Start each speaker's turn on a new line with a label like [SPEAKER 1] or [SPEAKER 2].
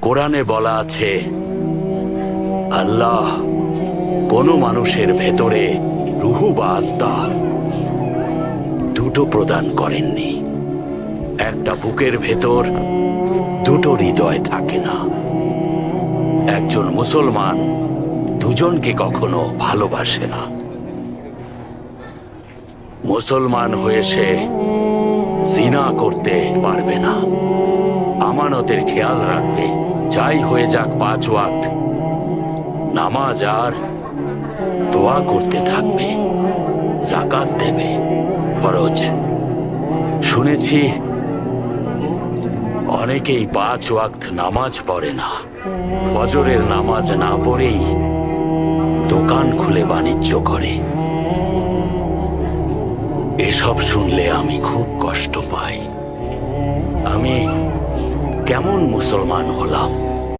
[SPEAKER 1] কোরআনে বলা আছে, আল্লাহ কোনো মানুষের ভেতরে রুহু বা আত্মা দুটো প্রদান করেননি। একটা বুকের ভেতর দুটো হৃদয় থাকে না। একজন মুসলমান দুজনকে কখনো ভালোবাসে না। মুসলমান হয়ে সে জিনা করতে পারবে না, আমানতের খেয়াল রাখবে, যাই হয়ে যাক 5 ওয়াক্ত নামাজ আর দোয়া করতে থাকবে, যাকাত দেবে, ফরজ। শুনেছি অনেকেই 5 ওয়াক্ত নামাজ পড়ে না, ফজরের নামাজ না পড়েই দোকান খুলে বাণিজ্য করে। এসব শুনলে আমি খুব কষ্ট পাই। আমি কেমন মুসলমান হলাম?